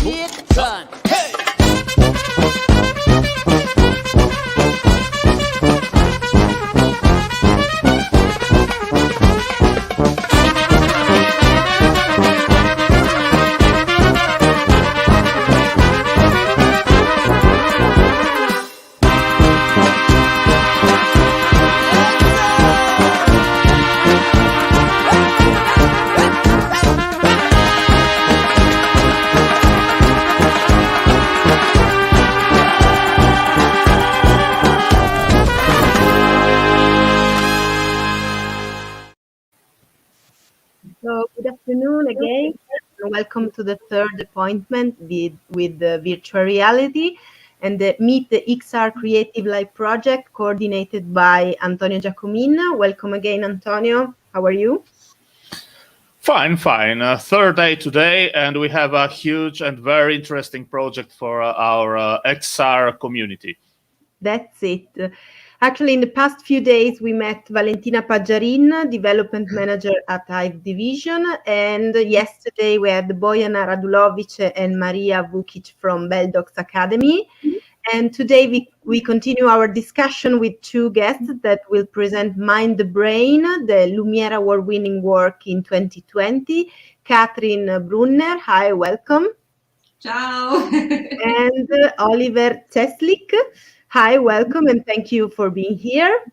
get done. Hey! So good afternoon again, and welcome to the third appointment with the virtual reality and the Meet the XR Creative Live project coordinated by Antonio Giacomin. Welcome again, Antonio. How are you? Fine. Third day today, and we have a huge and very interesting project for our XR community. That's it. Actually, in the past few days, we met Valentina Paggiarin, development manager at Hive Division, and yesterday we had Bojana Radulovic and Maria Vukic from Beldox Academy. And today we continue our discussion with two guests that will present Mind the Brain, the Lumière Award-winning work in 2020, Kathrin Brunner. Hi, welcome. Ciao. And Oliver Czeslik. Hi, welcome, and thank you for being here.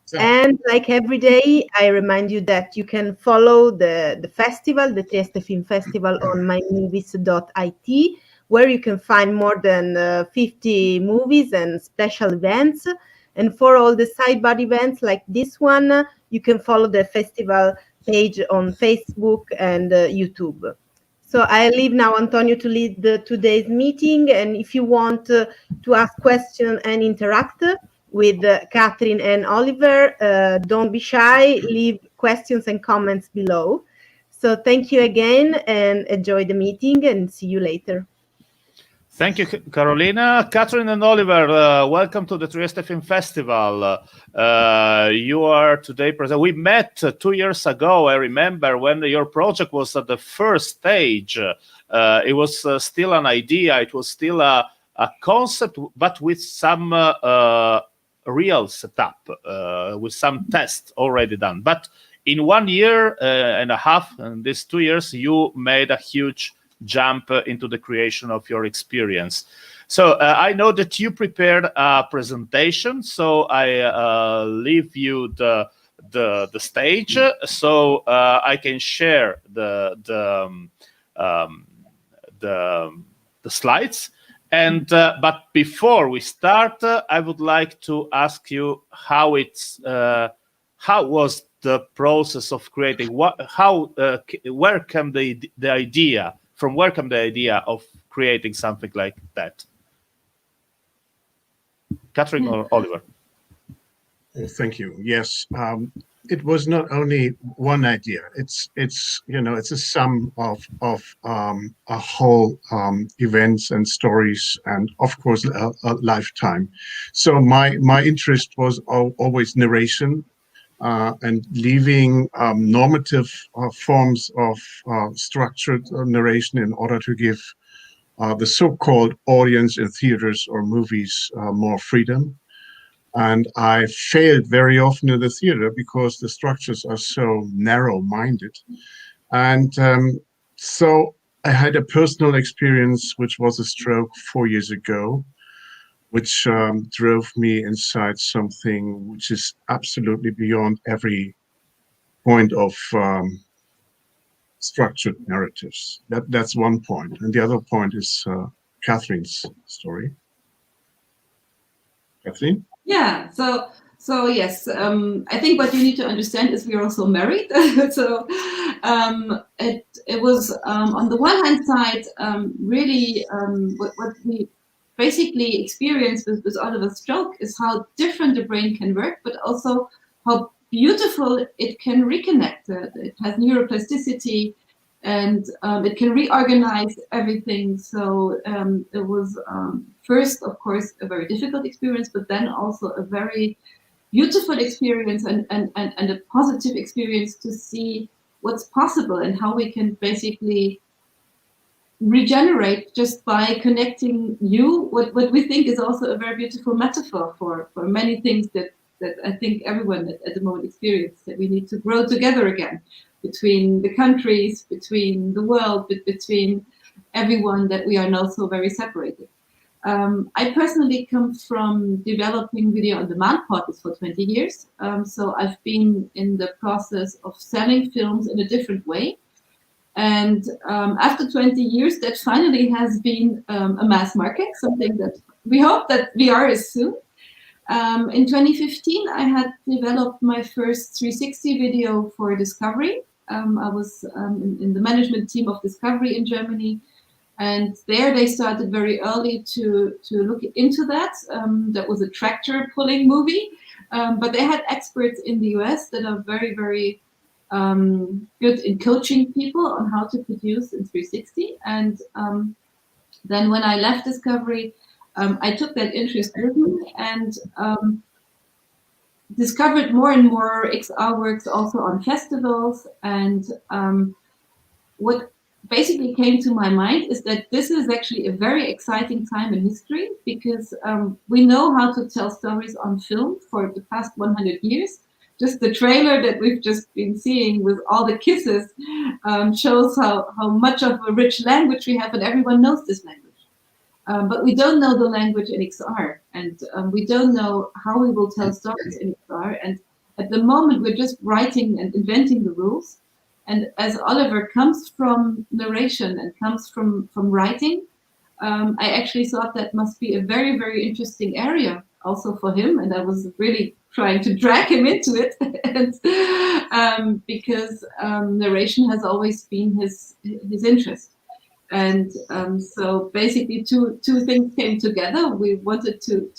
So, and like every day, I remind you that you can follow the festival, the Trieste Film Festival, on mymovies.it, where you can find more than 50 movies and special events. And for all the sidebar events like this one, you can follow the festival page on Facebook and YouTube. So I leave now Antonio to lead today's meeting. And if you want to ask questions and interact with Kathrin and Oliver, don't be shy. Leave questions and comments below. So thank you again and enjoy the meeting and see you later. Thank you, Carolina. Kathrin and Oliver, welcome to the Trieste Film Festival. You are today present. We met 2 years ago, I remember, when your project was at the first stage. It was still an idea, it was still a concept, but with some real setup, with some tests already done. But in 1 year and a half, in these 2 years, you made a huge jump into the creation of your experience. So I know that you prepared a presentation, so I leave you the stage so I can share the slides. And but before we start, I would like to ask you how was the process of creating? Where came the idea? From where came the idea of creating something like that? Kathrin or Oliver? Oh, thank you. Yes, it was not only one idea. It's a sum of a whole events and stories, and of course a lifetime. So my interest was always narration. And leaving normative forms of structured narration in order to give the so-called audience in theaters or movies more freedom. And I failed very often in the theater because the structures are so narrow-minded. And so I had a personal experience, which was a stroke 4 years ago, which drove me inside something which is absolutely beyond every point of structured narratives. That's one point. And the other point is Kathrin's story. Kathrin? Yeah, so yes, I think what you need to understand is we are also married. So it was on the one hand side, really what we basically experience with Oliver's stroke is how different the brain can work, but also how beautiful it can reconnect. It has neuroplasticity, and it can reorganize everything. So it was first, of course, a very difficult experience, but then also a very beautiful experience and a positive experience to see what's possible and how we can basically regenerate just by connecting you. What we think is also a very beautiful metaphor for many things that I think everyone at the moment experiences, that we need to grow together again, between the countries, between the world, between everyone, that we are now so very separated. I personally come from developing video on demand portals for 20 years. So I've been in the process of selling films in a different way. And after 20 years, that finally has been a mass market, something that we hope that VR is soon. In 2015, I had developed my first 360 video for Discovery. I was in the management team of Discovery in Germany. And there they started very early to look into that. That was a tractor pulling movie. But they had experts in the US that are very, very good in coaching people on how to produce in 360. And then when I left Discovery, I took that interest with me and discovered more and more XR works also on festivals. And what basically came to my mind is that this is actually a very exciting time in history, because we know how to tell stories on film for the past 100 years. Just the trailer that we've just been seeing with all the kisses shows how much of a rich language we have, and everyone knows this language. But we don't know the language in XR, and we don't know how we will tell stories in XR. And at the moment, we're just writing and inventing the rules. And as Oliver comes from narration and comes from writing, I actually thought that must be a very, very interesting area also for him. And I was really trying to drag him into it, and, because narration has always been his interest. And so basically two things came together. We wanted to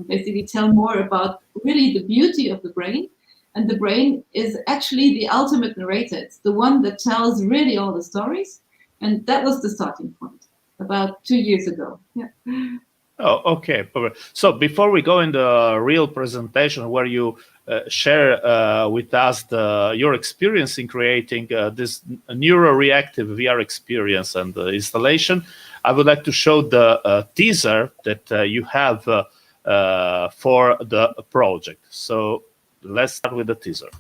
basically tell more about really the beauty of the brain. And the brain is actually the ultimate narrator. It's the one that tells really all the stories. And that was the starting point about 2 years ago. Yeah. Oh, okay. So before we go in the real presentation where you share with us your experience in creating this neuroreactive VR experience and installation, I would like to show the teaser that you have for the project. So let's start with the teaser.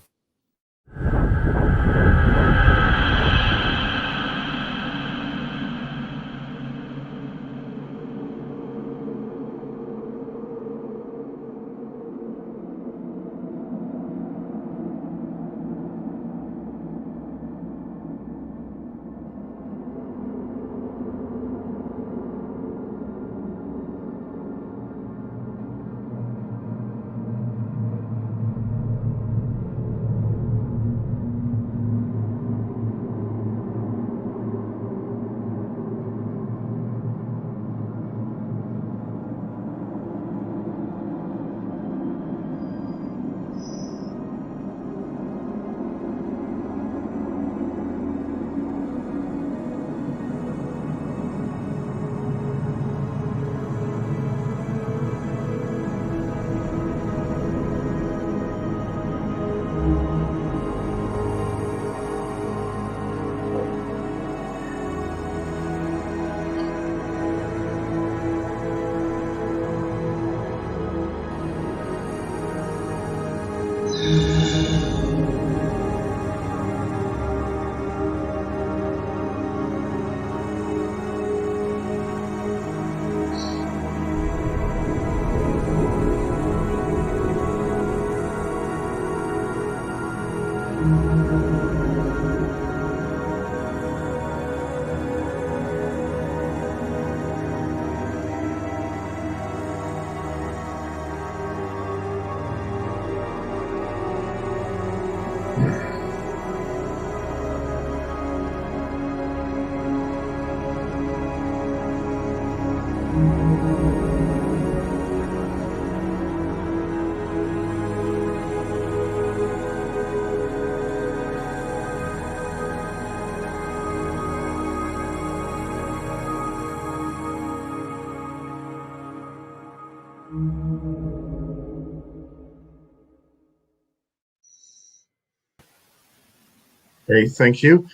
Okay, thank you.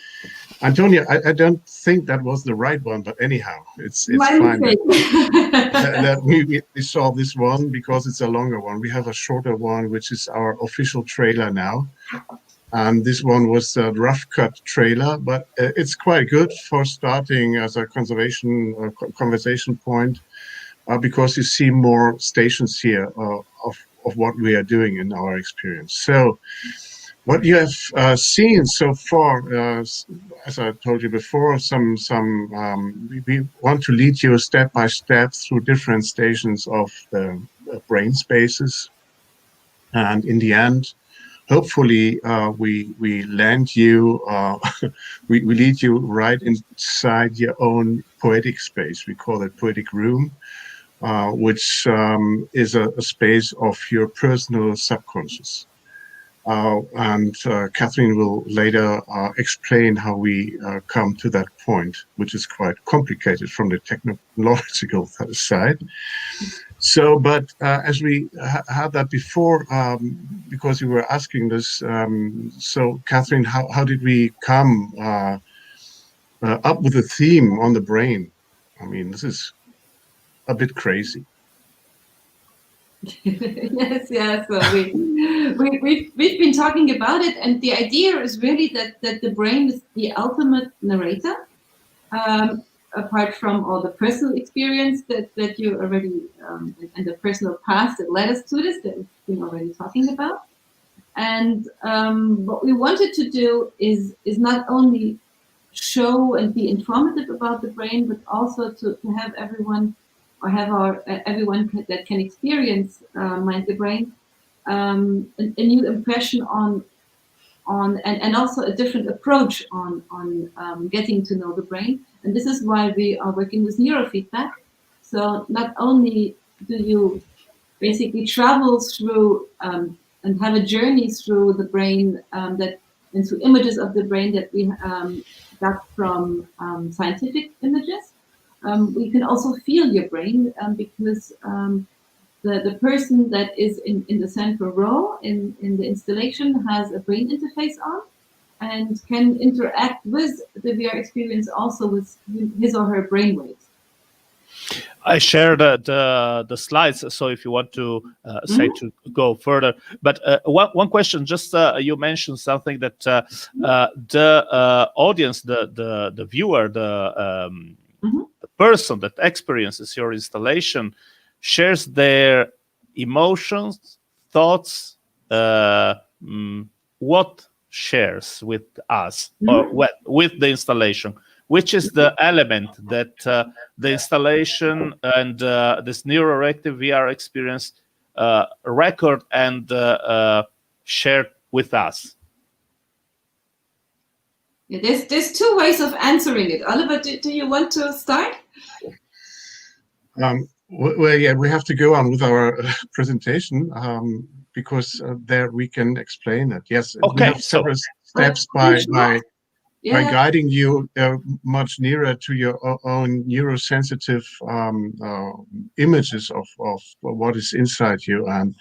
Antonio, I don't think that was the right one, but anyhow, it's fine that we saw this one because it's a longer one. We have a shorter one, which is our official trailer now. And this one was a rough cut trailer, but it's quite good for starting as a conversation point because you see more stations here of what we are doing in our experience. So what you have seen so far, as I told you before, we want to lead you step by step through different stations of the brain spaces. And in the end, hopefully, we land you, we lead you right inside your own poetic space. We call it poetic room, which is a space of your personal subconscious. And Kathrin will later explain how we come to that point, which is quite complicated from the technological side. So, but as we had that before, because you were asking this, so Kathrin, how did we come up with a theme on the brain? I mean, this is a bit crazy. Yes. So we've been talking about it, and the idea is really that the brain is the ultimate narrator. Apart from all the personal experience that you already and the personal past that led us to this that we've been already talking about. And what we wanted to do is not only show and be informative about the brain, but also to have everyone or have everyone that can experience Mind the Brain a new impression on and also a different approach on getting to know the brain. And this is why we are working with neurofeedback. So not only do you basically travel through and have a journey through the brain and through images of the brain that we got from scientific images, we can also feel your brain because the person that is in the central row in the installation has a brain interface on and can interact with the VR experience also with his or her brainwaves. I shared the slides, so if you want to say to go further. But one question, just you mentioned something that the audience, the viewer, the person that experiences your installation shares their emotions, thoughts, what shares with us or with the installation, which is the element that the installation and this neuroreactive VR experience record and share with us. Yeah, there's two ways of answering it. Oliver, do you want to start? Well, yeah, we have to go on with our presentation because there we can explain it. Yes, okay, we have several steps by guiding you much nearer to your own neurosensitive images of what is inside you. And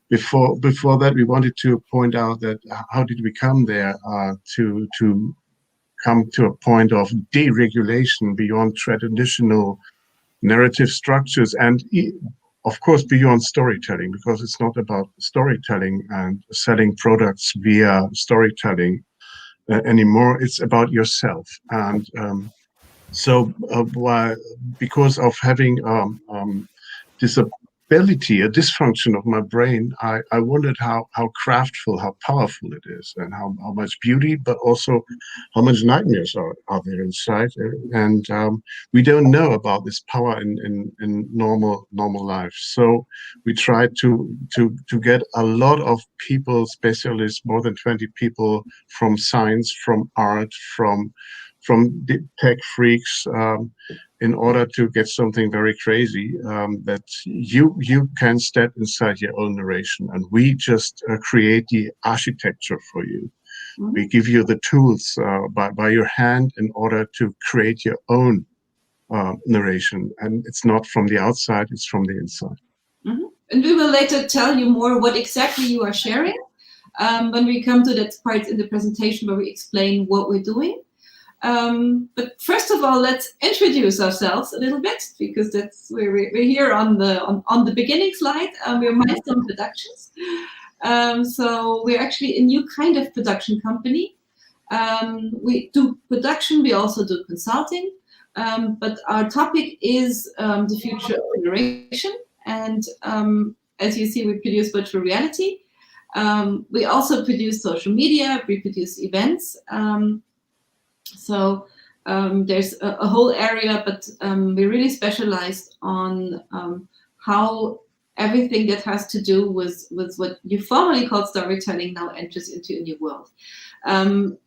before that, we wanted to point out that how did we come there to come to a point of deregulation beyond traditional narrative structures and of course beyond storytelling, because it's not about storytelling and selling products via storytelling anymore. It's about yourself. And so because of having disability, a dysfunction of my brain, I wondered how craftful, how powerful it is, and how much beauty, but also how much nightmares are there inside. And we don't know about this power in normal life. So we tried to get a lot of people, specialists, more than 20 people from science, from art, from the tech freaks, in order to get something very crazy, that you can step inside your own narration, and we just create the architecture for you. We give you the tools by your hand in order to create your own narration, and it's not from the outside, it's from the inside. And we will later tell you more what exactly you are sharing when we come to that part in the presentation where we explain what we're doing. But first of all, let's introduce ourselves a little bit, because that's where we're here on the beginning slide. We're Milestone Productions. So we're actually a new kind of production company. We do production, we also do consulting, but our topic is the future of narration. And as you see, we produce virtual reality. We also produce social media, we produce events. So there's a whole area, but we really specialized on how everything that has to do with what you formerly called storytelling now enters into a new world.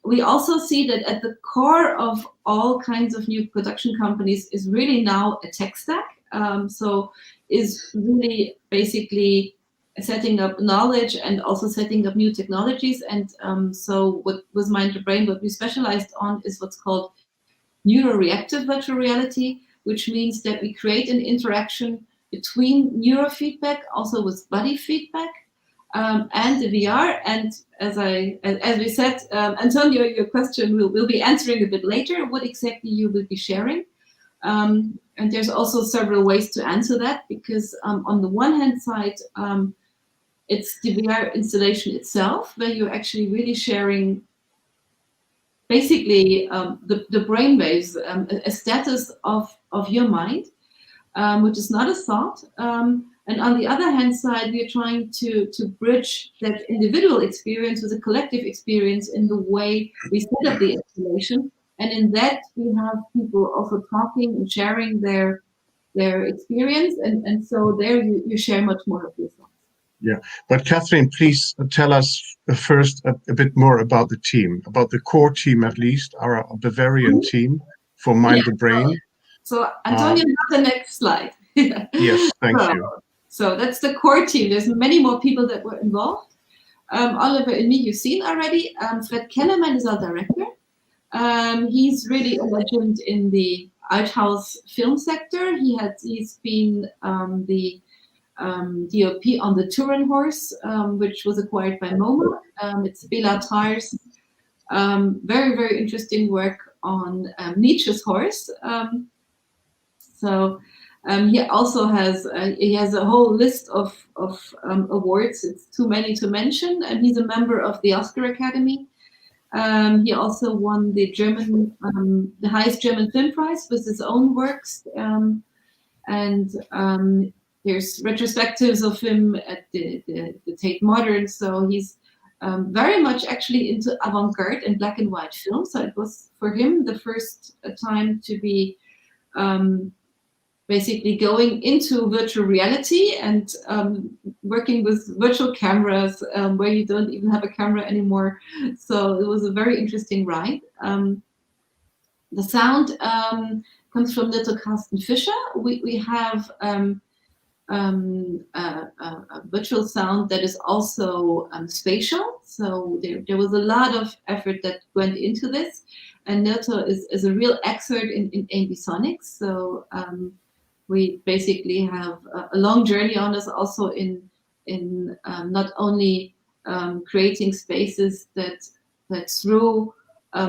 We also see that at the core of all kinds of new production companies is really now a tech stack. So is really basically setting up knowledge and also setting up new technologies. And so what was Mind to Brain, what we specialized on is what's called neuroreactive virtual reality, which means that we create an interaction between neurofeedback, also with body feedback, and the VR. And as we said, Antonio, your question we'll be answering a bit later, what exactly you will be sharing. And there's also several ways to answer that, because on the one hand side, it's the VR installation itself, where you're actually really sharing basically the brainwaves, a status of your mind, which is not a thought. And on the other hand side, we're trying to bridge that individual experience with a collective experience in the way we set up the installation. And in that, we have people also talking and sharing their experience. And so there you share much more of your thoughts. Yeah, but Kathrin, please tell us first a bit more about the team, about the core team at least, our Bavarian team for Mind the Brain. So Antonio, the next slide. Yes, thank you. So that's the core team. There's many more people that were involved. Oliver and me, you've seen already. Fred Kellerman is our director. He's really a legend in the art house film sector. He's been the DOP on the Turin horse, which was acquired by MoMA. It's Bela Tar's very, very interesting work on Nietzsche's horse. So he also has a whole list of awards. It's too many to mention, and he's a member of the Oscar Academy. He also won the highest German film prize with his own works, and there's retrospectives of him at the Tate Modern. So he's very much actually into avant-garde and black and white film. So it was for him the first time to be basically going into virtual reality and working with virtual cameras where you don't even have a camera anymore. So it was a very interesting ride. The sound comes from little Carsten Fischer. We have a virtual sound that is also spatial. So there was a lot of effort that went into this. And Nilto is a real expert in ambisonics. So we basically have a long journey on us also in not only creating spaces that through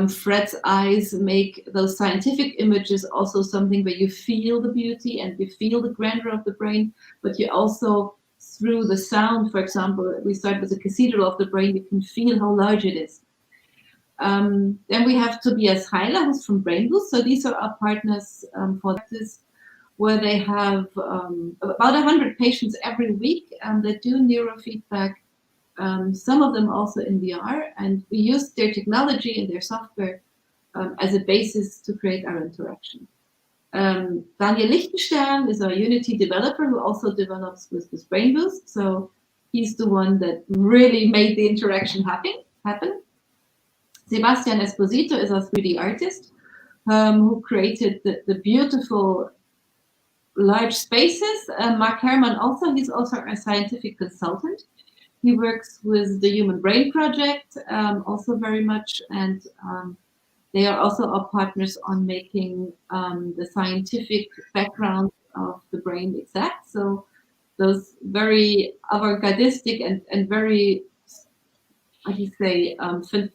Fred's eyes make those scientific images also something where you feel the beauty and you feel the grandeur of the brain, but you also, through the sound, for example, we start with the cathedral of the brain, you can feel how large it is. Then we have Tobias Heiler, who's from Brain Boost. So these are our partners for this, where they have about 100 patients every week that do neurofeedback. Some of them also in VR, and we use their technology and their software as a basis to create our interaction. Daniel Lichtenstern is our Unity developer who also develops with Brain Boost. So he's the one that really made the interaction happen. Sebastian Esposito is our 3D artist who created the beautiful large spaces. Mark Herrmann also, he's also a scientific consultant. He works with the Human Brain Project also very much, and they are also our partners on making the scientific background of the brain exact. So those very avant-gardistic and very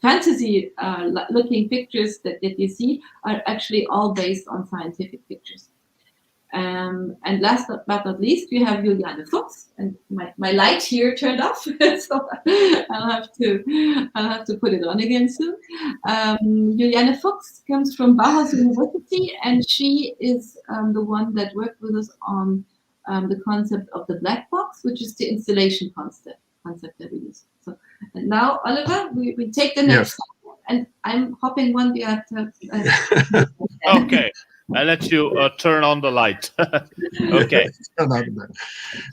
fantasy looking pictures that you see are actually all based on scientific pictures. And last but not least, we have Juliane Fuchs, and my light here turned off, so I'll have to put it on again soon. Juliane Fuchs comes from Bauhaus University, and she is the one that worked with us on the concept of the black box, which is the installation concept that we use. So, and now, Oliver, we take the next step, and I'm hopping one the other. Okay. I'll let you turn on the light. Okay.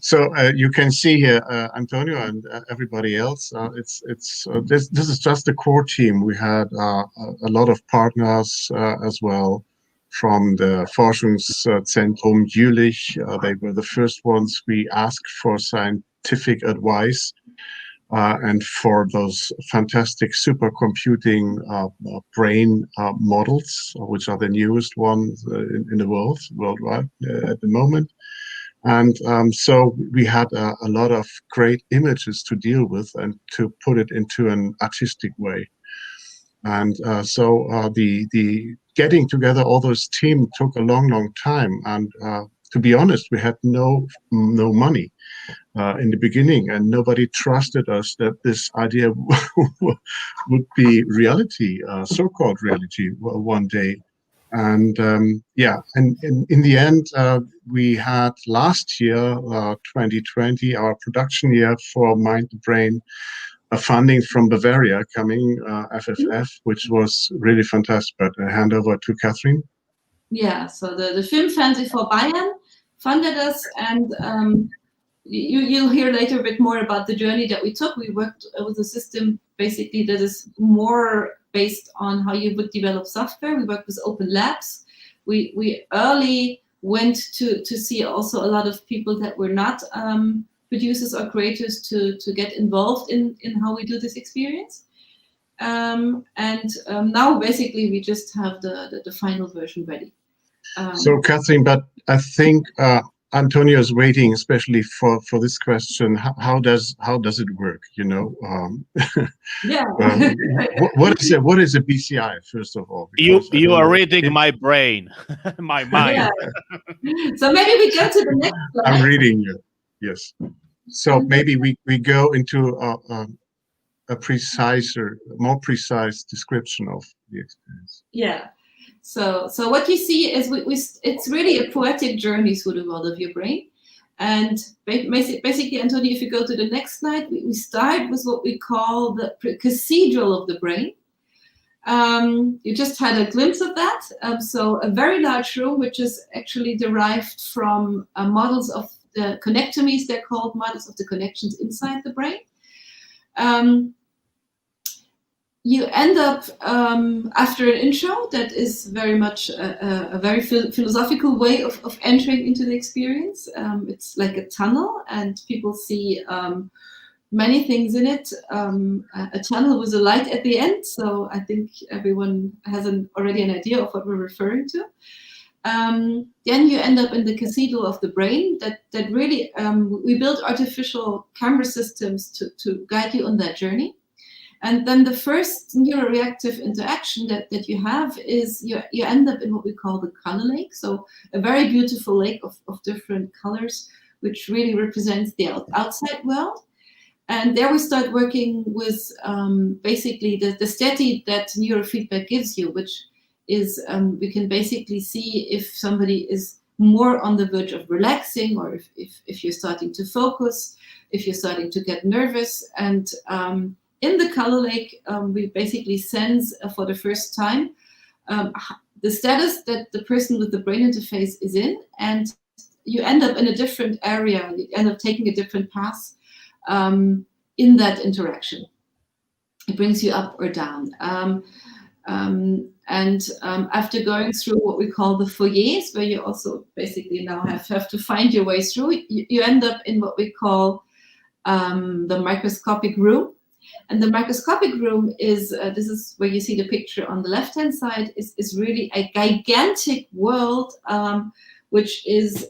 So you can see here, Antonio and everybody else. This is just the core team. We had a lot of partners as well from the Forschungszentrum Jülich. They were the first ones we asked for scientific advice. And for those fantastic supercomputing brain models, which are the newest ones in the worldwide at the moment. And so we had a lot of great images to deal with and to put it into an artistic way. And so the getting together all those teams took a long time. And to be honest, we had no money in the beginning, and nobody trusted us that this idea would be reality, so-called reality, one day. And and in the end, we had last year, 2020, our production year for Mind the Brain, a funding from Bavaria coming, FFF, which was really fantastic. But I hand over to Kathrin. Yeah, so the Filmfernsehen for Bayern funded us, and you'll hear later a bit more about the journey that we took. We worked with a system basically that is more based on how you would develop software. We worked with open labs. We early went to see also a lot of people that were not producers or creators to get involved in how we do this experience. And now basically we just have the final version ready. So Kathrin, but I think Antonio is waiting, especially for this question. How does it work? You know, yeah. What is a BCI first of all? You are reading my brain, my mind. Yeah. So maybe we go to the next slide. I'm reading you. Yes. So maybe we go into a more precise description of the experience. Yeah. So what you see is it's really a poetic journey through the world of your brain. And basically, Antonio, if you go to the next slide, we start with what we call the cathedral of the brain. You just had a glimpse of that. So a very large room, which is actually derived from models of the connectomies, they're called models of the connections inside the brain. You end up after an intro that is very much a very philosophical way of entering into the experience. It's like a tunnel, and people see many things in it. A tunnel with a light at the end, so I think everyone has already an idea of what we're referring to. Then you end up in the cathedral of the brain that really, we build artificial camera systems to guide you on that journey. And then the first neuroreactive interaction that you have is you end up in what we call the color lake. So a very beautiful lake of different colors, which really represents the outside world. And there we start working with basically the state that neurofeedback gives you, which is we can basically see if somebody is more on the verge of relaxing, or if you're starting to focus, if you're starting to get nervous. And in the color lake, we basically sense for the first time the status that the person with the brain interface is in, and you end up in a different area, you end up taking a different path in that interaction. It brings you up or down. After going through what we call the foyers, where you also basically now have to find your way through, you end up in what we call the microscopic room. And the microscopic room is, this is where you see the picture on the left-hand side, is really a gigantic world, which is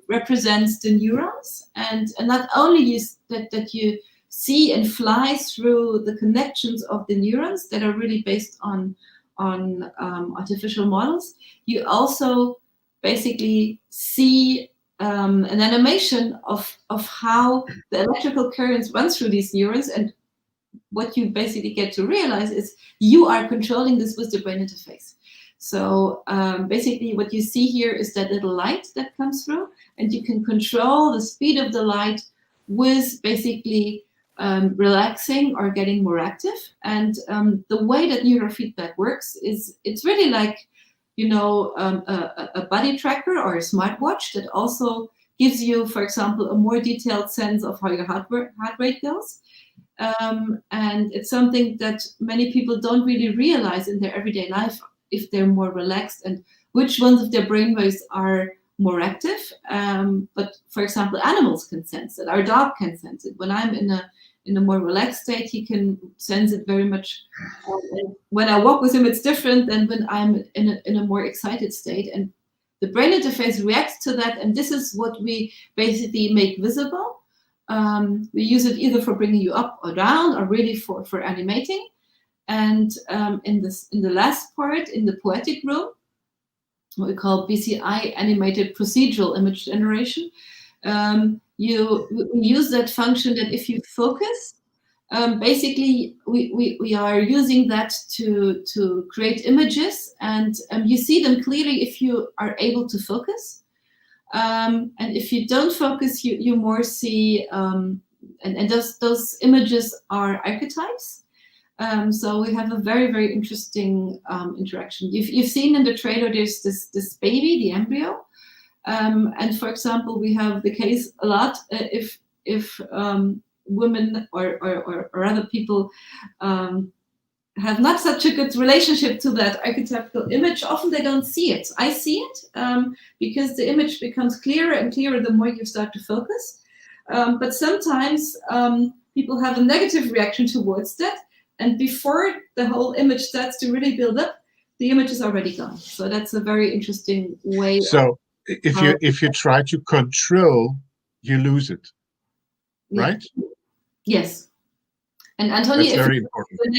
represents the neurons. And not only that you see and fly through the connections of the neurons that are really based on artificial models. You also basically see an animation of how the electrical currents run through these neurons, and what you basically get to realize is you are controlling this with the brain interface. So basically what you see here is that little light that comes through, and you can control the speed of the light with basically relaxing or getting more active. And the way that neurofeedback works is it's really like, a body tracker or a smartwatch that also gives you, for example, a more detailed sense of how your heart rate goes. And it's something that many people don't really realize in their everyday life, if they're more relaxed and which ones of their brainwaves are more active. But for example, animals can sense it. Our dog can sense it. When I'm in a more relaxed state, he can sense it very much. When I walk with him, it's different than when I'm in a more excited state. And the brain interface reacts to that. And this is what we basically make visible. We use it either for bringing you up or down, or really for animating. And in the last part, in the poetic room, what we call BCI, animated procedural image generation, you use that function that if you focus, basically we are using that to create images, and you see them clearly if you are able to focus. And if you don't focus, you more see, and those images are archetypes. So we have a very, very interesting interaction. You've seen in the trailer, there's this baby, the embryo. And for example, we have the case a lot if women or other people have not such a good relationship to that archetypical image, often they don't see it. I see it because the image becomes clearer and clearer the more you start to focus. But sometimes people have a negative reaction towards that. And before the whole image starts to really build up, the image is already gone. So that's a very interesting way. So if you try to control, you lose it, right? Yes. And Antonio, that's very important.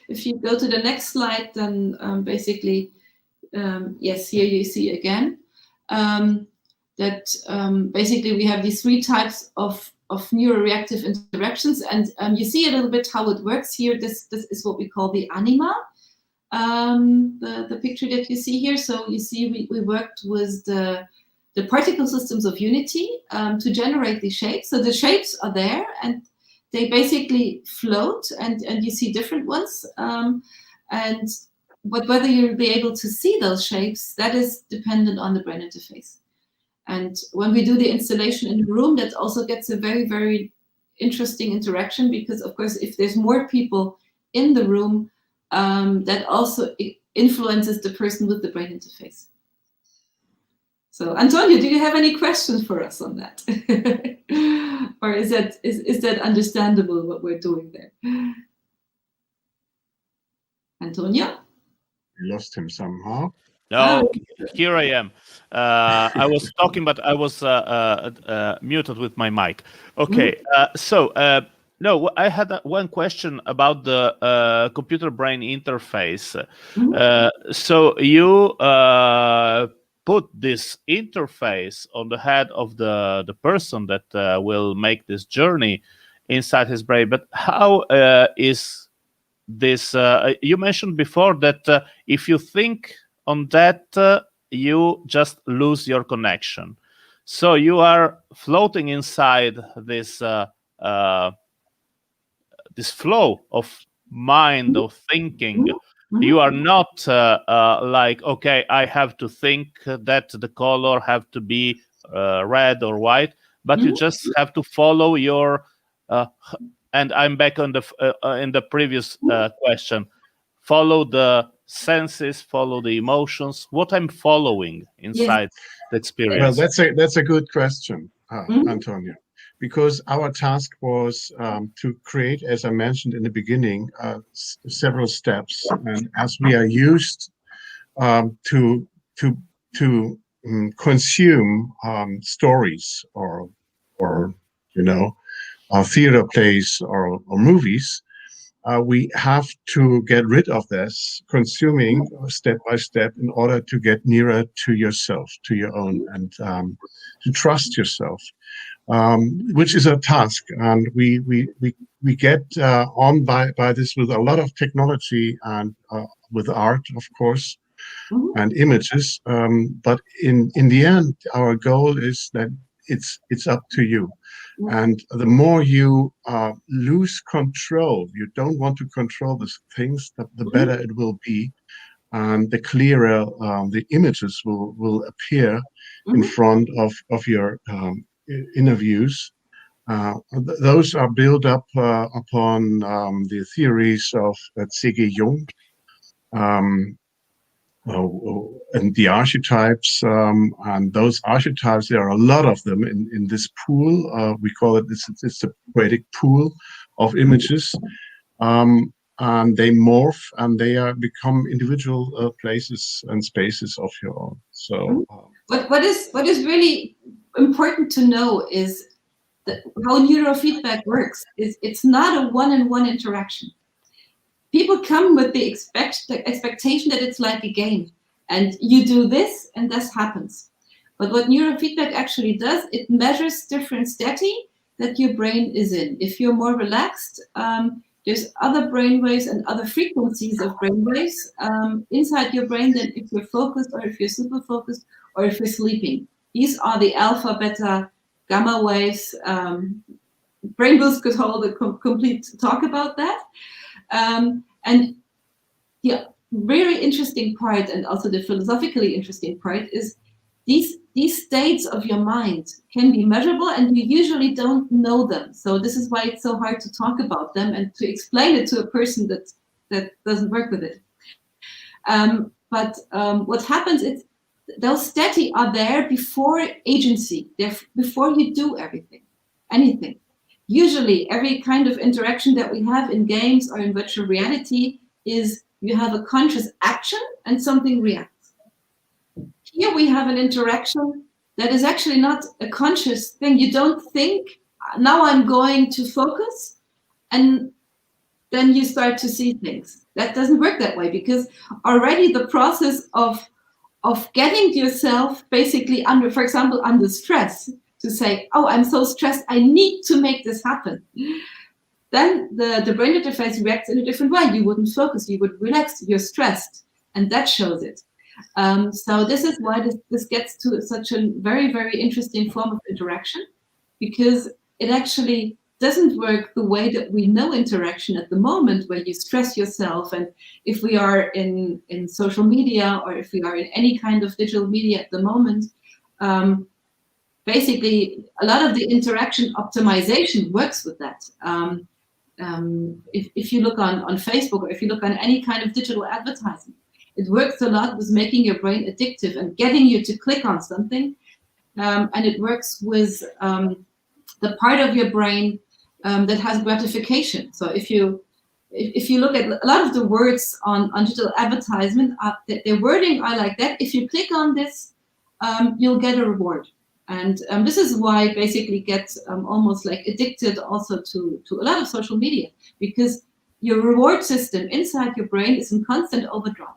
If you go to the next slide, then basically, yes, here you see again that basically we have these three types of neuroreactive interactions, and you see a little bit how it works here. This is what we call the anima, the picture that you see here. So you see we worked with the particle systems of unity to generate the shapes. So the shapes are there, and they basically float, and you see different ones. But whether you'll be able to see those shapes, that is dependent on the brain interface. And when we do the installation in the room, that also gets a very, very interesting interaction, because of course, if there's more people in the room, that also influences the person with the brain interface. So Antonio, do you have any questions for us on that? Or is that understandable what we're doing there? Antonio? We lost him somehow. No, here I am. I was talking, but I was muted with my mic. Okay, no, I had one question about the computer-brain interface. So you put this interface on the head of the person that will make this journey inside his brain. But how is this? You mentioned before that if you think on that, you just lose your connection. So you are floating inside this this flow of mind, of thinking. You are not like, okay, I have to think that the color have to be red or white, but you just have to follow your. And I'm back on the in the previous question. Follow the senses, follow the emotions. What I'm following inside the experience. Well, that's a good question, Antonio, because our task was to create, as I mentioned in the beginning, several steps, and as we are used to consume stories or theater plays or movies, we have to get rid of this consuming step by step in order to get nearer to yourself, to your own, and to trust yourself, which is a task. And we get on by this with a lot of technology and with art, of course, and images. But in the end, our goal is that it's up to you. And the more you lose control, you don't want to control these things, the better it will be, and the clearer the images will appear in front of your inner views. Those are built up upon the theories of C.G. Jung, and the archetypes, and those archetypes, there are a lot of them in this pool. We call it, it's a poetic pool of images, and they morph and they become individual places and spaces of your own. So what is really important to know is that how neurofeedback works is it's not a one-on-one interaction. People come with the expectation that it's like a game, and you do this and this happens. But what neurofeedback actually does, it measures different stati that your brain is in. If you're more relaxed, there's other brain waves and other frequencies of brain waves inside your brain than if you're focused or if you're super focused or if you're sleeping. These are the alpha, beta, gamma waves. Brain Boost could hold a complete talk about that. And the very interesting part, and also the philosophically interesting part, is these states of your mind can be measurable, and you usually don't know them. So this is why it's so hard to talk about them and to explain it to a person that doesn't work with it. But what happens is those stati are there before agency, before you do anything. Usually, every kind of interaction that we have in games or in virtual reality is you have a conscious action and something reacts. Here we have an interaction that is actually not a conscious thing. You don't think, now I'm going to focus, and then you start to see things. That doesn't work that way, because already the process of getting yourself basically under, for example, under stress, to say, oh, I'm so stressed, I need to make this happen. Then the brain interface reacts in a different way. You wouldn't focus, you would relax, you're stressed, and that shows it. So this is why this gets to such a very, very interesting form of interaction, because it actually doesn't work the way that we know interaction at the moment, where you stress yourself. And if we are in social media, or if we are in any kind of digital media at the moment, basically, a lot of the interaction optimization works with that. If you look on Facebook, or if you look on any kind of digital advertising, it works a lot with making your brain addictive and getting you to click on something. And it works with the part of your brain that has gratification. So if you look at a lot of the words on digital advertisement, their wording are like that. If you click on this, you'll get a reward. And this is why basically gets almost like addicted also to a lot of social media, because your reward system inside your brain is in constant overdrive.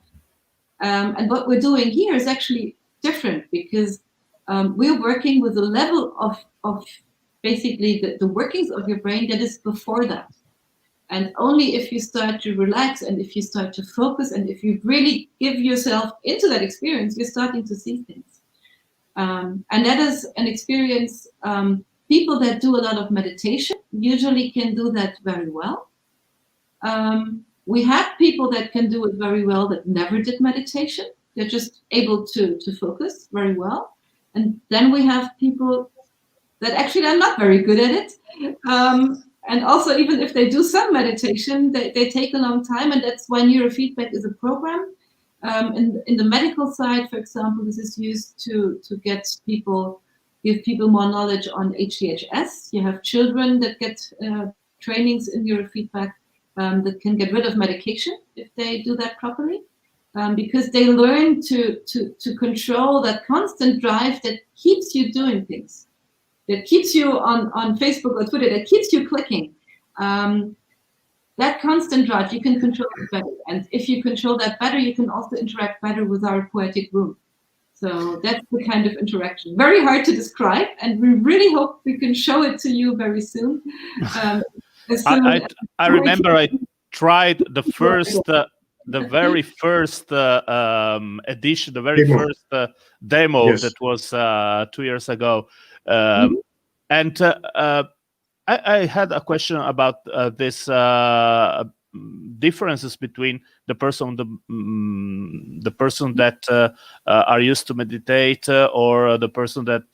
And what we're doing here is actually different, because we're working with a level of basically the workings of your brain that is before that. And only if you start to relax, and if you start to focus, and if you really give yourself into that experience, you're starting to see things. And that is an experience, people that do a lot of meditation usually can do that very well. We have people that can do it very well that never did meditation. They're just able to focus very well. And then we have people that actually are not very good at it. And also, even if they do some meditation, they take a long time, and that's why neurofeedback is a program. In the medical side, for example, this is used to give people more knowledge on HDHS. You have children that get trainings in neurofeedback that can get rid of medication if they do that properly, because they learn to control that constant drive that keeps you doing things. that keeps you on Facebook or Twitter, that keeps you clicking. That constant drive, you can control it better. And if you control that better, you can also interact better with our poetic room. So that's the kind of interaction. Very hard to describe, and we really hope we can show it to you very soon. I remember I tried the very first edition, the very first demo. Yes. That was 2 years ago. And I had a question about this differences between the person that are used to meditate or the person that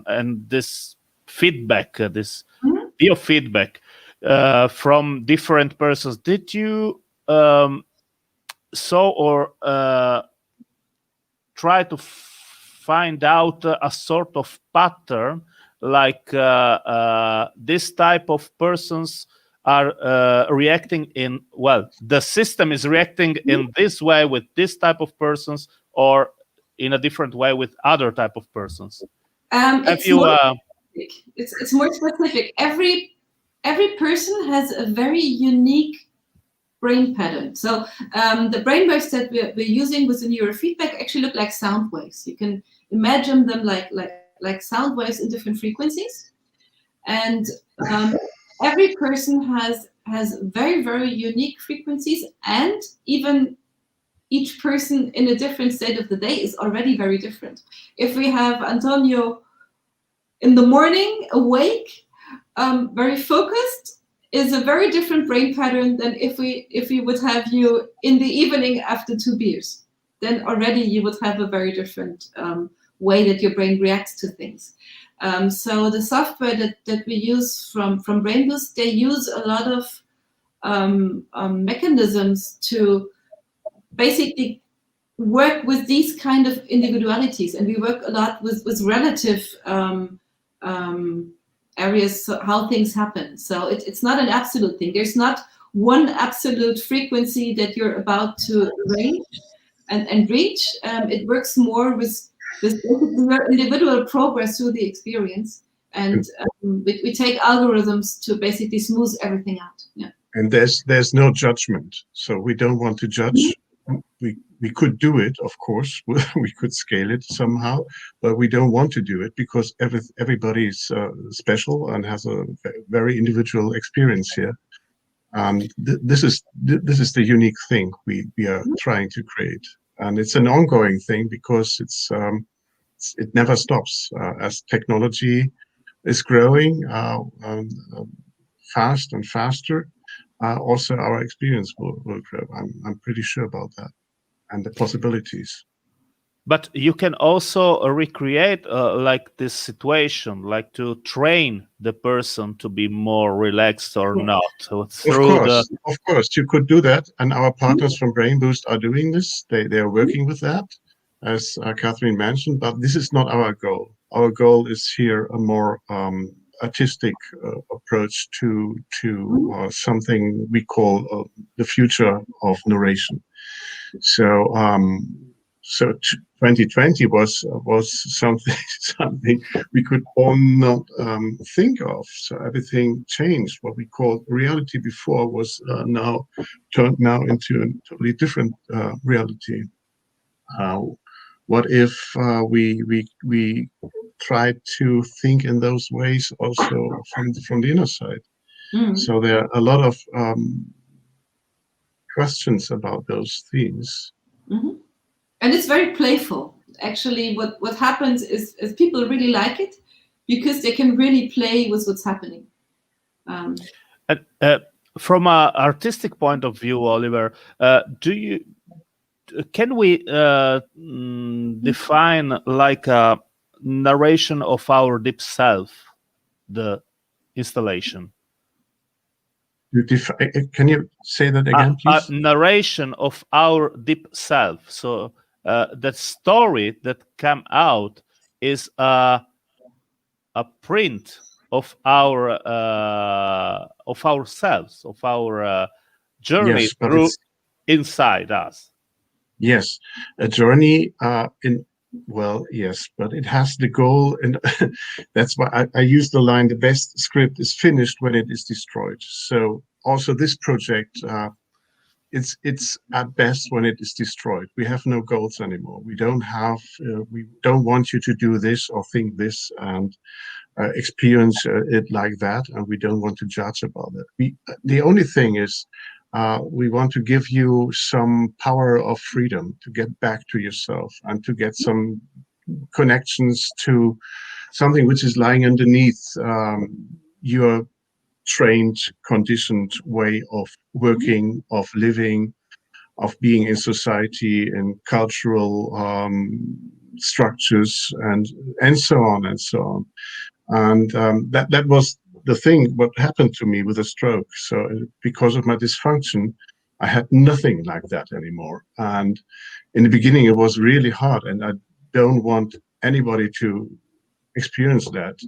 and this feedback, this biofeedback from different persons. Did you saw or try to find out a sort of pattern, like this type of persons are reacting in, well, the system is reacting in this way with this type of persons, or in a different way with other type of persons? It's more specific. Every person has a very unique brain pattern. So the brain waves that we're using with the neurofeedback actually look like sound waves. You can imagine them like sound waves in different frequencies. And every person has very, very unique frequencies, and even each person in a different state of the day is already very different. If we have Antonio in the morning, awake, very focused, is a very different brain pattern than if we would have you in the evening after 2 beers. Then already you would have a very different way that your brain reacts to things. So the software that we use from BrainBoost, they use a lot of mechanisms to basically work with these kind of individualities, and we work a lot with relative areas, so how things happen. So it's not an absolute thing. There's not one absolute frequency that you're about to range and reach. It works more with your individual progress through the experience, and we take algorithms to basically smooth everything out. Yeah. And there's no judgment, so we don't want to judge. We could do it, of course. We could scale it somehow, but we don't want to do it because everybody is special and has a very individual experience here. This is the unique thing we are trying to create, and it's an ongoing thing because it never stops as technology is growing fast and faster. Also, our experience will grow. I'm pretty sure about that, and the possibilities. But you can also recreate like this situation, like to train the person to be more relaxed or not. So of course, you could do that, and our partners from BrainBoost are doing this. They are working with that, as Kathrin mentioned. But this is not our goal. Our goal is here a more artistic approach to something we call the future of narration. So 2020 was something we could all not think of. So everything changed. What we called reality before was now turned into a totally different reality. What if we try to think in those ways also from the inner side? So there are a lot of questions about those themes. And it's very playful. Actually, what happens is people really like it because they can really play with what's happening. From an artistic point of view, Oliver, can we define like a narration of our deep self, the installation? Can you say that again, please? A narration of our deep self. So that story that came out is a print of our ourselves, of our journey through inside us. Yes, a journey Well, yes, but it has the goal, and that's why I use the line, the best script is finished when it is destroyed. So also this project, it's at best when it is destroyed. We have no goals anymore. We don't want you to do this or think this and experience it like that, and we don't want to judge about it. The only thing is, we want to give you some power of freedom to get back to yourself and to get some connections to something which is lying underneath your trained, conditioned way of working, of living, of being in society and cultural structures and so on and so on. And that was the thing, what happened to me with a stroke. So because of my dysfunction, I had nothing like that anymore. And in the beginning, it was really hard. And I don't want anybody to experience that.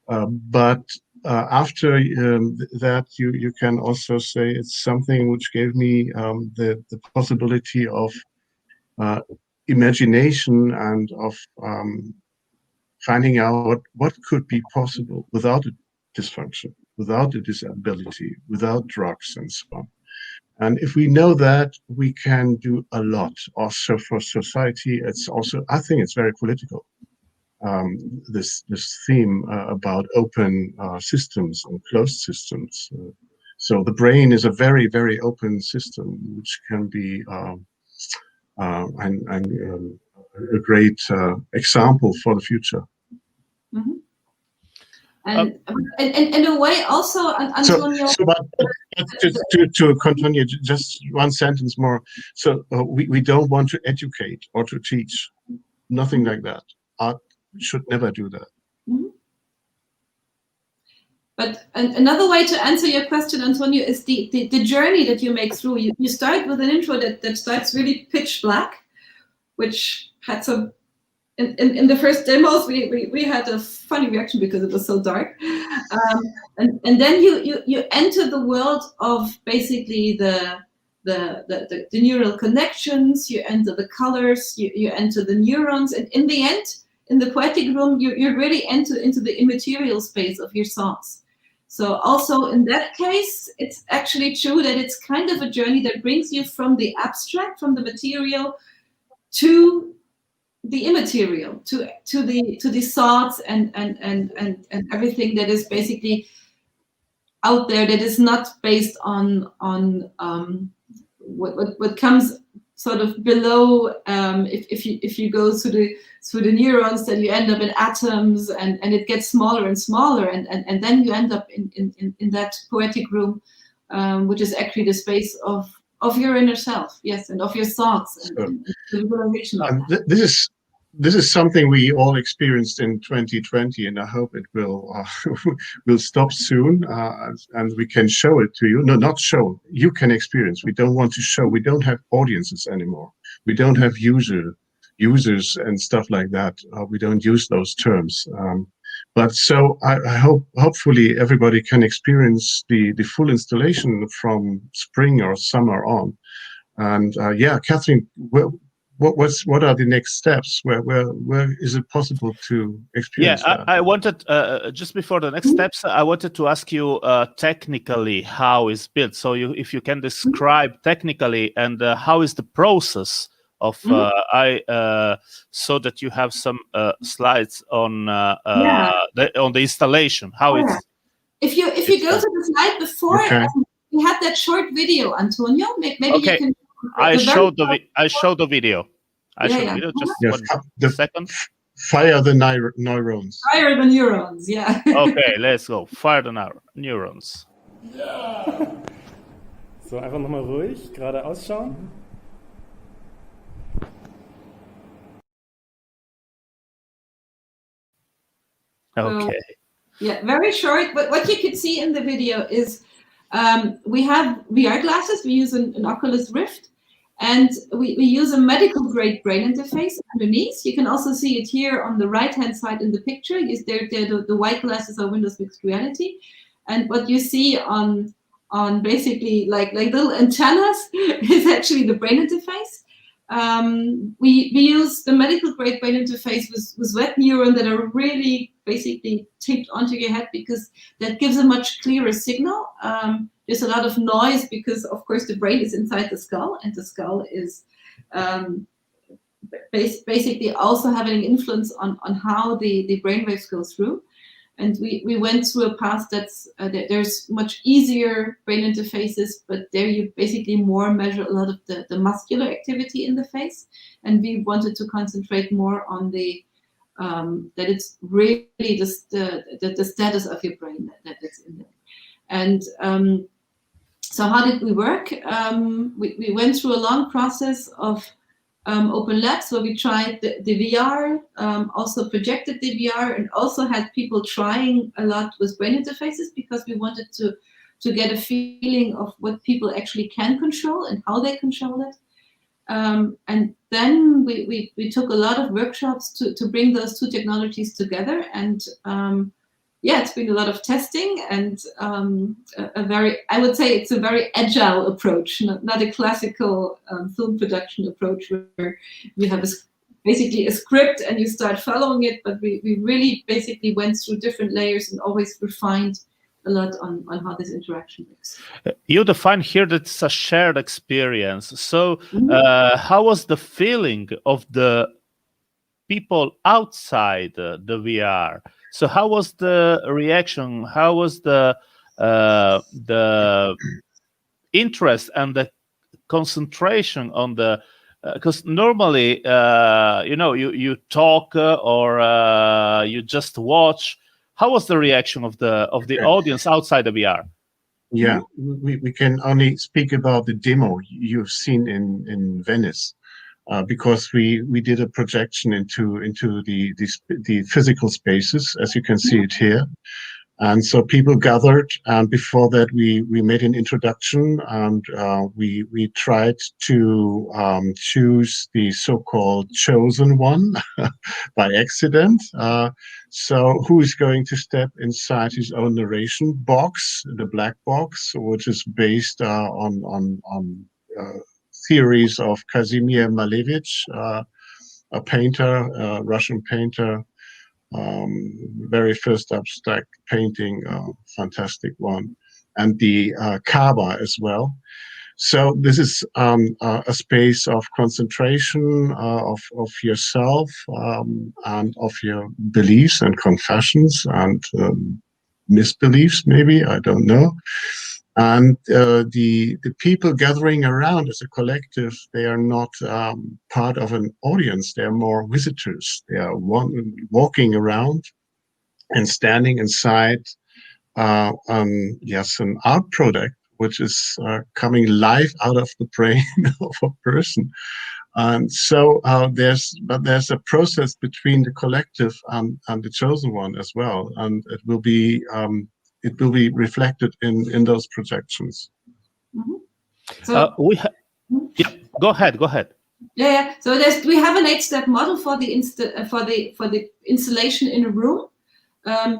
But after that, you can also say it's something which gave me the possibility of imagination and of finding out what could be possible without a dysfunction, without a disability, without drugs and so on. And if we know that, we can do a lot. Also for society, it's also, I think it's very political. This theme about open systems and closed systems. So the brain is a very, very open system, which can be a great example for the future. Mm-hmm. And in a way, also, Antonio. To continue, just one sentence more. So we don't want to educate or to teach, nothing like that. Art should never do that. Mm-hmm. But another way to answer your question, Antonio, is the journey that you make through. You start with an intro that starts really pitch black, which had some. In the first demos, we had a funny reaction because it was so dark, and then you enter the world of basically the neural connections. You enter the colors. You enter the neurons, and in the end, in the poetic room, you really enter into the immaterial space of your thoughts. So also in that case, it's actually true that it's kind of a journey that brings you from the abstract, from the material, to the immaterial, to the thoughts and everything that is basically out there, that is not based on what comes sort of below. If you go through the neurons, then you end up in atoms, and it gets smaller and smaller, and then you end up in that poetic room, which is actually the space of your inner self, yes, and of your thoughts and the visualization of that. This is something we all experienced in 2020, and I hope it will will stop soon, and we can show it to you. No, not show. You can experience. We don't want to show. We don't have audiences anymore. We don't have users and stuff like that. We don't use those terms. But so I hope, hopefully, everybody can experience the full installation from spring or summer on. And yeah, Kathrin, what are the next steps? Where is it possible to experience that? I wanted just before the next steps, I wanted to ask you technically how it's built. So if you can describe technically and how is the process of I saw that you have some slides on the installation. How it's if you go to the slide before, we had that short video, Antonio. Maybe you can. I showed the video. Just 1 second. Fire the neurons. Fire the neurons, yeah. Okay, let's go. Fire the neurons. Yeah. So, einfach nochmal ruhig, gerade ausschauen. Okay. Yeah, very short. But what you can see in the video is we have VR glasses. We use an Oculus Rift. And we use a medical grade brain interface underneath. You can also see it here on the right-hand side in the picture. The white glasses are Windows Mixed Reality. And what you see on basically like little antennas is actually the brain interface. We use the medical grade brain interface with wet neuron that are really basically taped onto your head, because that gives a much clearer signal. There's a lot of noise because, of course, the brain is inside the skull, and the skull is basically also having an influence on how the brainwaves go through. And we went through a path that's there's much easier brain interfaces, but there you basically more measure a lot of the muscular activity in the face. And we wanted to concentrate more on the that it's really the status of your brain that's in there. And so how did we work? We went through a long process of open labs where we tried the VR, also projected the VR, and also had people trying a lot with brain interfaces, because we wanted to get a feeling of what people actually can control and how they control it. And then we took a lot of workshops to bring those two technologies together. And yeah, it's been a lot of testing and I would say it's a very agile approach, not a classical film production approach where you have basically a script and you start following it, but we really basically went through different layers and always refined a lot on how this interaction works. You define here that it's a shared experience. So how was the feeling of the people outside the VR? So how was the reaction? How was the interest and the concentration on the? Because normally, you talk or you just watch. How was the reaction of the audience outside the VR? Yeah, we can only speak about the demo you've seen in Venice. Because we did a projection into the physical spaces, as you can see it here, and so people gathered. And before that, we made an introduction, and we tried to choose the so-called chosen one by accident. So who is going to step inside his own narration box, the black box, which is based on theories of Kazimir Malevich, a painter, a Russian painter, very first abstract painting, fantastic one, and the Kaaba as well. So this is a space of concentration of yourself and of your beliefs and confessions and misbeliefs, maybe, I don't know. And the people gathering around as a collective, they are not part of an audience. They are more visitors. They are walking around and standing inside, an art product, which is coming live out of the brain of a person. And so there's a process between the collective and the chosen one as well, and it will be reflected in those projections. Mm-hmm. So go ahead. Yeah. So we have an 8-step model for the installation in a room.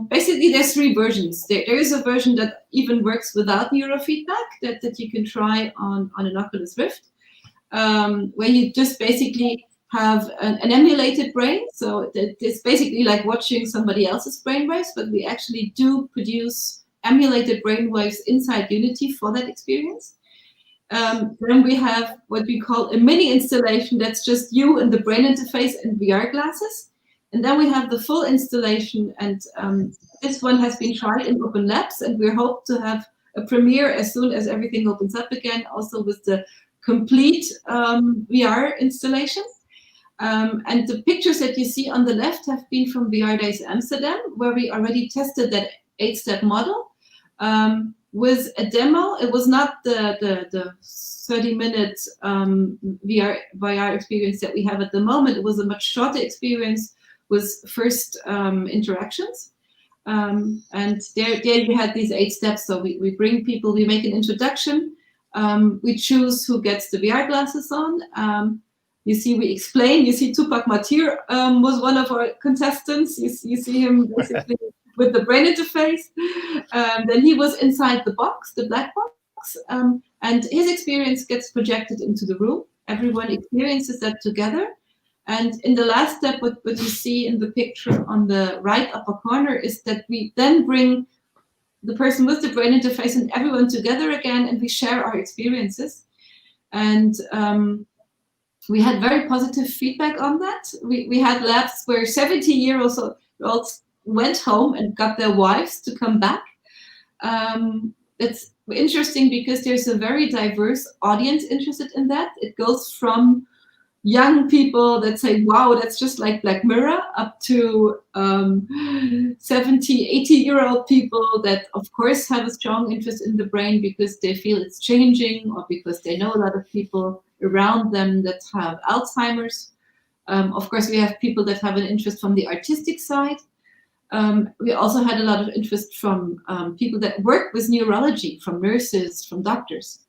Basically, there's 3 versions. There is a version that even works without neurofeedback that you can try on an Oculus Rift, where you just basically have an emulated brain. So it's basically like watching somebody else's brainwaves, but we actually do produce emulated brainwaves inside Unity for that experience. Then we have what we call a mini installation that's just you and the brain interface and VR glasses. And then we have the full installation, and this one has been tried in open labs, and we hope to have a premiere as soon as everything opens up again, also with the complete VR installation. And the pictures that you see on the left have been from VR Days Amsterdam, where we already tested that 8-step model with a demo. It was not the 30-minute VR experience that we have at the moment. It was a much shorter experience with first interactions. And there you had these 8 steps. So we bring people, we make an introduction, we choose who gets the VR glasses on. You see, we explain. You see, Tupac Matir was one of our contestants. You see him basically with the brain interface. Then he was inside the box, the black box, and his experience gets projected into the room. everyone experiences that together. And in the last step, what you see in the picture on the right upper corner is that we then bring the person with the brain interface and everyone together again, and we share our experiences. And we had very positive feedback on that. We had labs where 70-year-olds went home and got their wives to come back. It's interesting because there's a very diverse audience interested in that. It goes from young people that say, wow, that's just like Black Mirror, up to 70, 80-year-old people that, of course, have a strong interest in the brain because they feel it's changing or because they know a lot of people around them that have Alzheimer's. Of course, we have people that have an interest from the artistic side. We also had a lot of interest from people that work with neurology, from nurses, from doctors.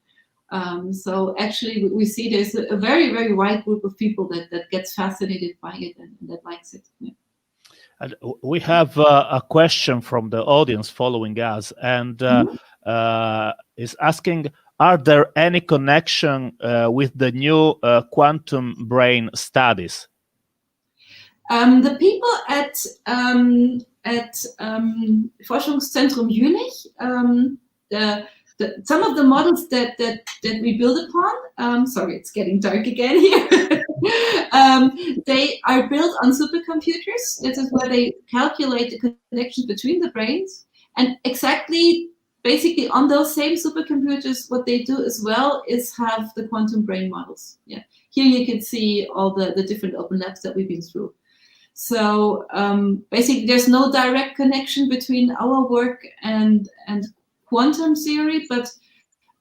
So actually, we see there's a very, very wide group of people that gets fascinated by it and that likes it. Yeah. And we have a question from the audience following us, and is asking, are there any connection with the new quantum brain studies? The people at Forschungszentrum Jülich, some of the models that we build upon, sorry, it's getting dark again here. They are built on supercomputers. This is where they calculate the connections between the brains. And exactly, basically on those same supercomputers, what they do as well is have the quantum brain models. Yeah. Here you can see all the different open labs that we've been through. So basically, there's no direct connection between our work and quantum theory, but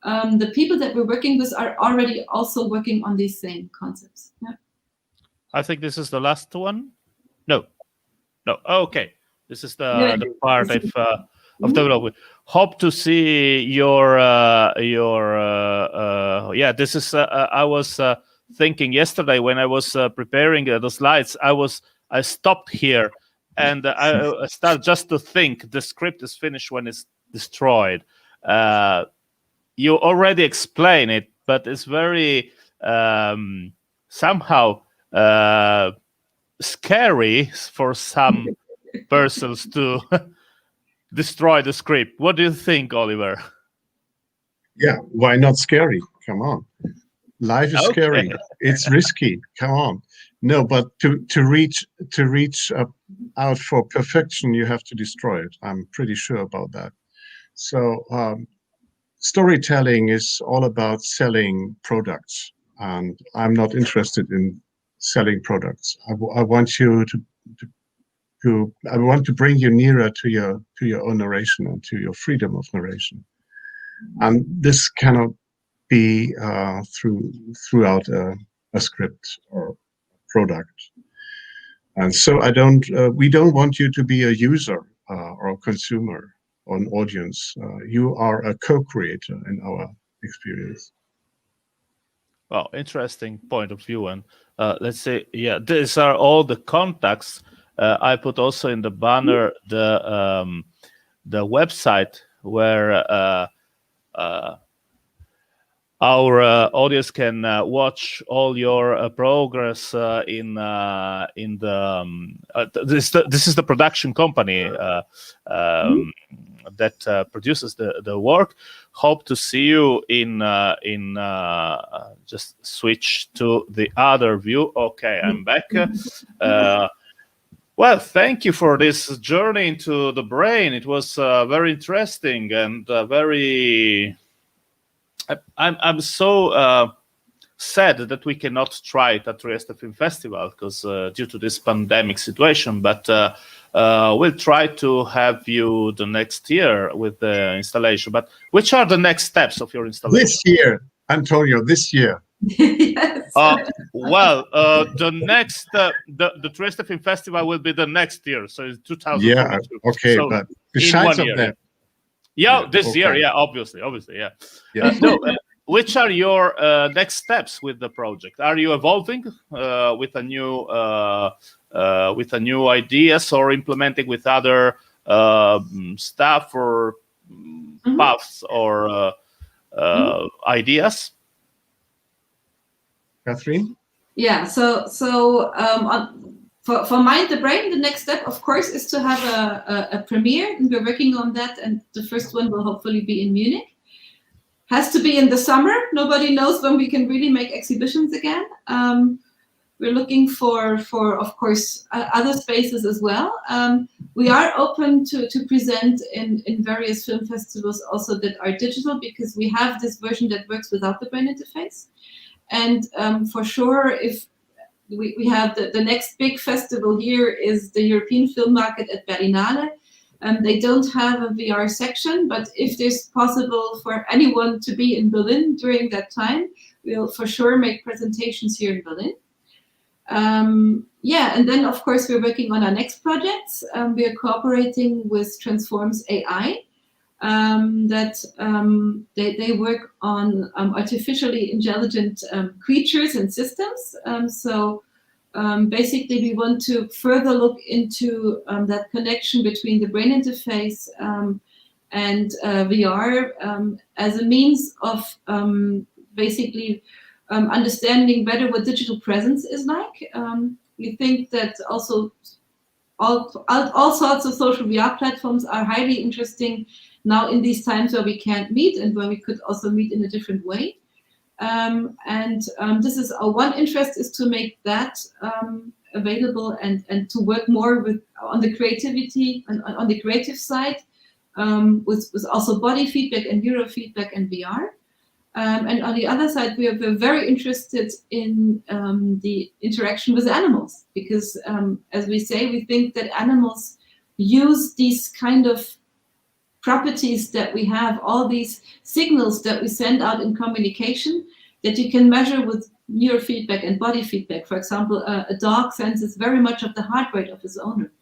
the people that we're working with are already also working on these same concepts. Yeah. I think this is the last one. No. Okay, this is the part of development. Hope to see your. Yeah, this is. I was thinking yesterday when I was preparing the slides. I stopped here and I started just to think. The script is finished when it's destroyed. You already explained it, but it's very somehow scary for some persons to destroy the script. What do you think, Oliver? Yeah, why not scary? Come on. Life is scary. It's risky. Come on. No, but to reach out for perfection, you have to destroy it. I'm pretty sure about that. So storytelling is all about selling products, and I'm not interested in selling products. I want you I want to bring you nearer to your own narration and to your freedom of narration. And this cannot be throughout a script or product. And so we don't want you to be a user or a consumer or an audience. You are a co-creator in our experience. Well, interesting point of view. And let's say, yeah, these are all the contacts. I put also in the banner the website where our audience can watch all your progress in the. This is the production company that produces the work. Hope to see you in. Just switch to the other view. Okay, I'm back. Well, thank you for this journey into the brain. It was very interesting and very. I'm so sad that we cannot try it at Trieste Film Festival because due to this pandemic situation. But we'll try to have you the next year with the installation. But which are the next steps of your installation? This year, Antonio. This year. Yes. Well, the next the Trieste Film Festival will be the next year, so it's 2022. Yeah. Okay, so but besides of that. Yeah, this year, yeah, obviously, yeah. No, which are your next steps with the project? Are you evolving with a new ideas, or implementing with other stuff or paths or ideas? Kathrin? Yeah, so for Mind the Brain, the next step, of course, is to have a premiere, and we're working on that, and the first one will hopefully be in Munich. Has to be in the summer. Nobody knows when we can really make exhibitions again. We're looking for of course, other spaces as well. We are open to present in various film festivals also that are digital, because we have this version that works without the brain interface. And for sure, if we have the next big festival here is the European Film Market at Berlinale. They don't have a VR section, but if it's possible for anyone to be in Berlin during that time, we'll for sure make presentations here in Berlin. Yeah, and then of course we're working on our next projects. We are cooperating with Transforms AI. They work on artificially intelligent creatures and systems. Basically, we want to further look into that connection between the brain interface and VR as a means of basically understanding better what digital presence is like. We think that also all sorts of social VR platforms are highly interesting now in these times where we can't meet and where we could also meet in a different way. This is our one interest, is to make that available and to work more on the creativity and on the creative side with also body feedback and neurofeedback and VR. And on the other side, we're very interested in the interaction with animals, because as we say, we think that animals use these kind of properties that we have, all these signals that we send out in communication that you can measure with neurofeedback and body feedback. For example, a dog senses very much of the heart rate of his owner.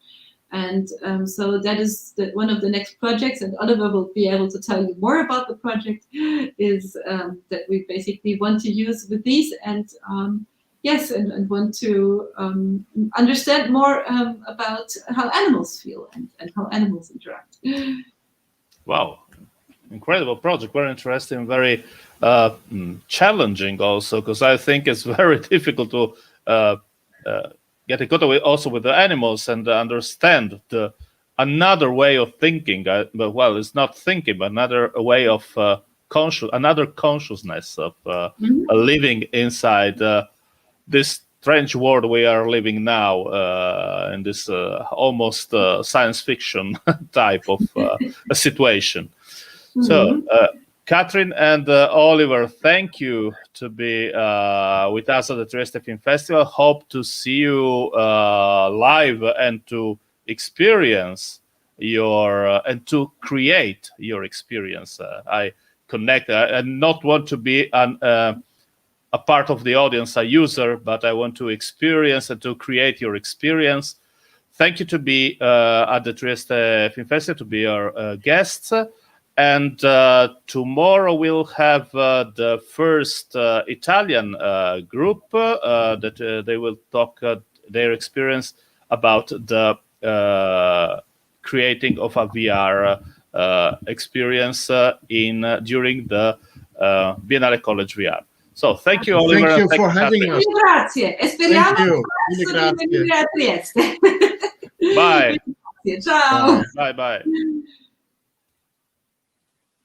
And so that is one of the next projects, and Oliver will be able to tell you more about the project, is that we basically want to use with these and and want to understand more about how animals feel and how animals interact. Wow, incredible project, very interesting, very challenging also, because I think it's very difficult to get in contact also with the animals and understand another way of thinking. Well, it's not thinking, but another way of another consciousness of living inside this strange world we are living now, in this almost science fiction type of a situation. So, Kathrin and Oliver, thank you to be with us at the Trieste Film Festival. Hope to see you live and to experience and to create your experience. I not want to be a part of the audience, a user, but I want to experience and to create your experience. Thank you to be at the Trieste Film Festival, to be our guests. And tomorrow we'll have the first Italian group that they will talk their experience about the creating of a VR experience during the Biennale College VR. So thank you, Oliver. Thank you for having us. Grazie. Speriamo Grazie. di venire a Trieste. Bye. Ciao. Bye.